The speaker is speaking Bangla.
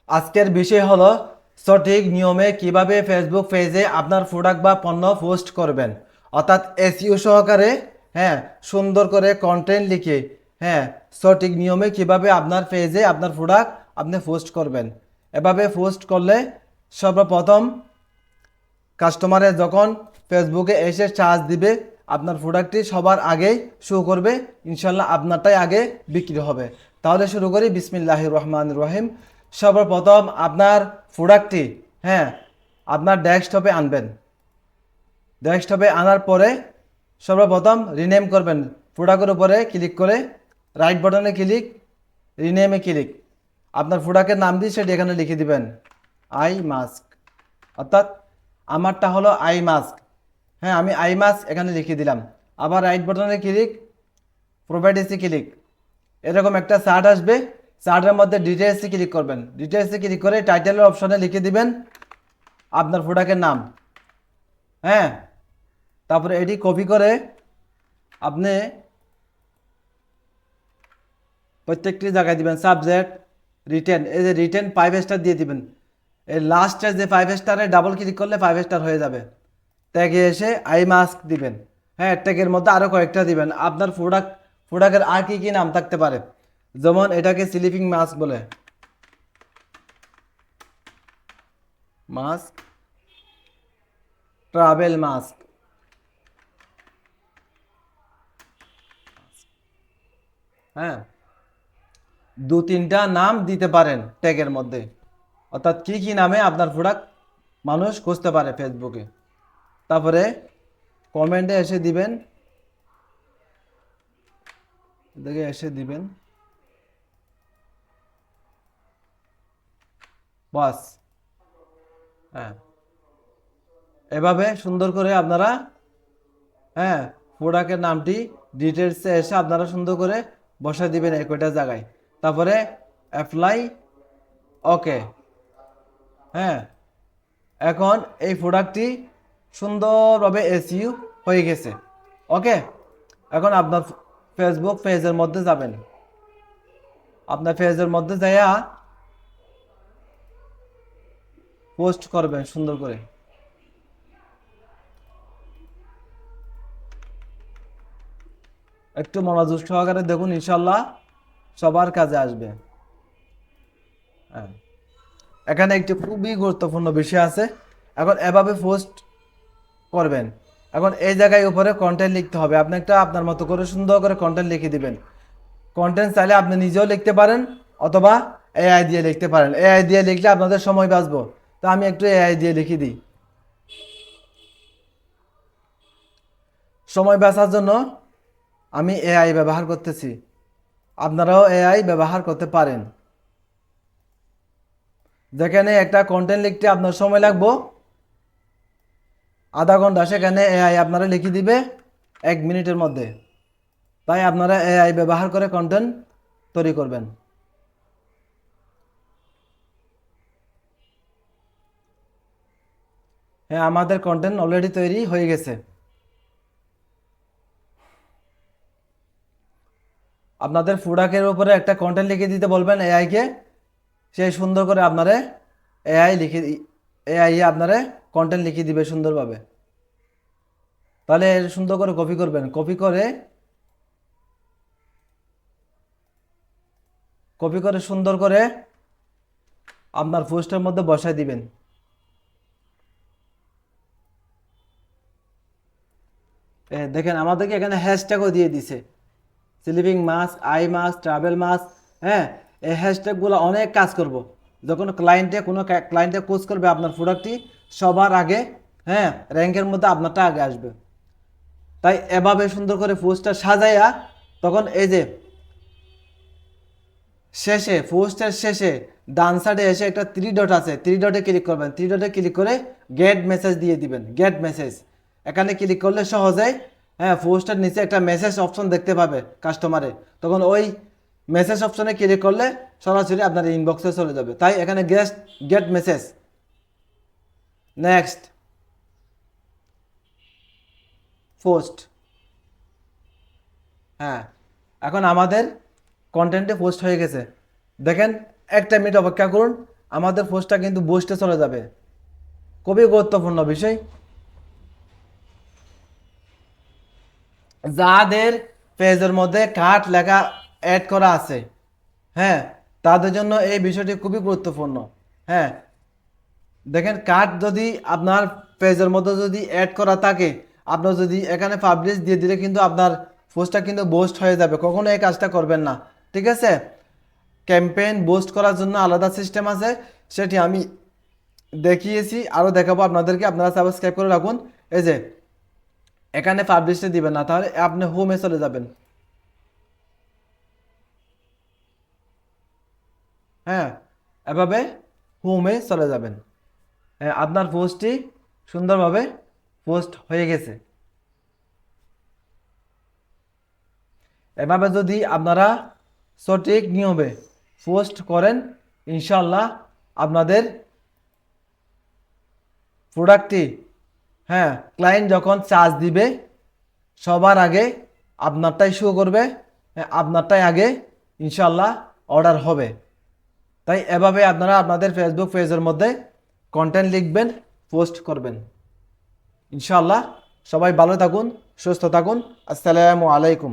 আজকের বিষয় হলো সঠিক নিয়মে কিভাবে ফেসবুক পেজে আপনার প্রোডাক্ট বা পণ্য পোস্ট করবেন, অর্থাৎ এসইও সহকারে। হ্যাঁ, সুন্দর করে কন্টেন্ট লিখে, হ্যাঁ, সঠিক নিয়মে কিভাবে আপনার পেজে আপনার প্রোডাক্ট আপনি পোস্ট করবেন। এভাবে পোস্ট করলে সর্বপ্রথম কাস্টমারে যখন ফেসবুকে এসে চার্জ দিবে, আপনার প্রোডাক্টটি সবার আগেই শো করবে। ইনশাল্লাহ আপনারটাই আগে বিক্রি হবে। তাহলে শুরু করি। বিসমিল্লাহির রহমানির রহিম। সর্বপ্রথম আপনার প্রোডাক্টটি, হ্যাঁ, আপনার ডেস্কটপে আনবেন। ডেস্কটপে আনার পরে সর্বপ্রথম রিনেম করবেন। প্রোডাক্টের উপরে ক্লিক করে রাইট বাটনে ক্লিক, রিনেমে ক্লিক। আপনার প্রোডাক্টের নাম দিয়ে সেটি এখানে লিখে দিবেন আই মাস্ক, অর্থাৎ আমারটা হলো আই মাস্ক। হ্যাঁ, আমি আই মাস্ক এখানে লিখে দিলাম। আবার রাইট বাটনে ক্লিক, প্রোভাইডেসে ক্লিক। এরকম একটা চার্ট আসবে। চার্টের মধ্যে ডিটেলসে ক্লিক করবেন। ডিটেলসে ক্লিক করে টাইটেলের অপশনে লিখে দিবেন আপনার প্রোডাক্টের নাম। হ্যাঁ, তারপরে এটি কপি করে আপনি প্রত্যেকটি জায়গায় দিবেন। সাবজেক্ট, রিটেন, এই যে রিটেন 5 স্টার দিয়ে দিবেন। এই লাস্টে যে 5 স্টারে ডাবল ক্লিক করলে 5 স্টার হয়ে যাবে। ট্যাগে এসে আই মাস্ক দিবেন। হ্যাঁ, ট্যাগের মধ্যে আরও কয়েকটা দিবেন। আপনার প্রোডাক্টের আর কি কি নাম থাকতে পারে, যেমন এটাকে স্লিপিং মাস্ক বলে, মাস্ক, ট্রাভেল মাস্ক। হ্যাঁ, 2-3টা নাম দিতে পারেন ট্যাগের মধ্যে, অর্থাৎ কি কি নামে আপনার প্রোডাক্ট মানুষ খুঁজতে পারে ফেসবুকে। তারপরে কমেন্টে এসে দিবেন, দেখে এসে দিবেন বাস। হ্যাঁ, এভাবে সুন্দর করে আপনারা, হ্যাঁ, প্রোডাক্টের নামটি ডিটেলসে এসে আপনারা সুন্দর করে বসায় দিবেন এই কয়টা জায়গায়। তারপরে অ্যাপ্লাই, ওকে। হ্যাঁ, এখন এই প্রোডাক্টটি সুন্দরভাবে এসইউ হয়ে গেছে। ওকে, এখন আপনার ফেসবুক পেজের মধ্যে যাবেন। আপনার পেজের মধ্যে যাইয়া পোস্ট করবেন সুন্দর করে। একটু মনোযোগ সহকারে দেখুন, ইনশাল্লাহ সবার কাজে আসবে। হ্যাঁ, এখানে একটি খুবই গুরুত্বপূর্ণ বিষয় আছে। এখন এভাবে পোস্ট করবেন। এখন এই জায়গায় উপরে কন্টেন্ট লিখতে হবে। আপনি একটা আপনার মতো করে সুন্দর করে কন্টেন্ট লিখে দিবেন। কন্টেন্ট চাইলে আপনি নিজেও লিখতে পারেন, অথবা এআই দিয়ে লিখতে পারেন। এআই দিয়ে লিখলে আপনাদের সময় বাঁচবো। তো আমি একটু এআই দিয়ে লিখে দিই। সময় বাঁচার জন্য আমি এআই ব্যবহার করতেছি। আপনারাও এআই ব্যবহার করতে পারেন। যেখানে একটা কন্টেন্ট লিখতে আপনার সময় লাগবো আধা ঘন্টা, সেখানে এআই আপনারা লিখে দিবে 1 মিনিটের মধ্যে। তাই আপনারা এআই ব্যবহার করে কন্টেন্ট তৈরি করবেন। হ্যাঁ, আমাদের কন্টেন্ট অলরেডি তৈরি হয়ে গেছে। আপনাদের প্রোডাক্টের উপরে একটা কন্টেন্ট লিখে দিতে বলবেন এআইকে। সে সুন্দর করে আপনারে এআই লিখে এআই আপনারে কন্টেন্ট লিখে দিবে সুন্দরভাবে। তাহলে সুন্দর করে কপি করবেন। কপি করে সুন্দর করে আপনার পোস্টের মধ্যে বসায় দিবেন। দেখেন আমাদেরকে এখানে হ্যাশট্যাগও দিয়ে দিছে, sleeping mask, eye mask, travel mask. হ্যাঁ, এই হ্যাশট্যাগুলো অনেক কাজ করব। যখন কোনো ক্লায়েন্টে কোচ করবে আপনার প্রোডাক্টটি, সবার আগে, হ্যাঁ, র্যাঙ্কের মধ্যে আপনারটা আগে আসবে। তাই এভাবে সুন্দর করে পোস্টটা সাজাইয়া, তখন এই যে পোস্টের শেষে ডান সাইডে এসে একটা 3 ডট আছে, 3 ডটে ক্লিক করবেন। 3 ডটে ক্লিক করে গেট মেসেজ দিয়ে দিবেন। গেট মেসেজ এখানে ক্লিক করলে সহজে, হ্যাঁ, পোস্টের নিচে একটা মেসেজ অপশন দেখতে পাবে কাস্টমারে। তখন ওই মেসেজ অপশনে ক্লিক করলে সরাসরি আপনার ইনবক্সে চলে যাবে। তাই এখানে গেট মেসেজ, নেক্সট, পোস্ট। হ্যাঁ, এখন আমাদের কন্টেন্টে পোস্ট হয়ে গেছে। দেখেন, 1 মিনিট অপেক্ষা করুন। আমাদের পোস্টটা কিন্তু বুস্টে চলে যাবে। খুবই গুরুত্বপূর্ণ বিষয়। যাদের পেজের মধ্যে কার্ড লেখা অ্যাড করা আছে, হ্যাঁ, তাদের জন্য এই বিষয়টি খুবই গুরুত্বপূর্ণ। হ্যাঁ, দেখেন কার্ড যদি আপনার পেজের মধ্যে যদি অ্যাড করা থাকে, আপনার যদি এখানে পাবলিশ দিয়ে দিলে কিন্তু আপনার পোস্টটা কিন্তু বুস্ট হয়ে যাবে। কখনো এই কাজটা করবেন না, ঠিক আছে? ক্যাম্পেইন বুস্ট করার জন্য আলাদা সিস্টেম আছে, সেটি আমি দেখিয়েছি, আরও দেখাবো আপনাদেরকে। আপনারা সাবস্ক্রাইব করে রাখুন। এই যে এখানে পাবলিশে দিবেন না, তাহলে আপনি হোমে চলে যাবেন। হ্যাঁ, এভাবে হোমে চলে যাবেন। হ্যাঁ, আপনার পোস্টটি সুন্দরভাবে পোস্ট হয়ে গেছে। এভাবে যদি আপনারা সঠিক নিয়মে পোস্ট করেন, ইনশাল্লাহ আপনাদের প্রোডাক্টটি, হ্যাঁ, ক্লায়েন্ট যখন চার্জ দিবে সবার আগে আপনারটাই শো করবে, আপনারটাই আগে ইনশাল্লাহ অর্ডার হবে। তাই এভাবে আপনারা আপনাদের ফেসবুক পেজের মধ্যে কন্টেন্ট লিখবেন, পোস্ট করবেন। ইনশাল্লাহ সবাই ভালো থাকুন, সুস্থ থাকুন। আসসালামু আলাইকুম।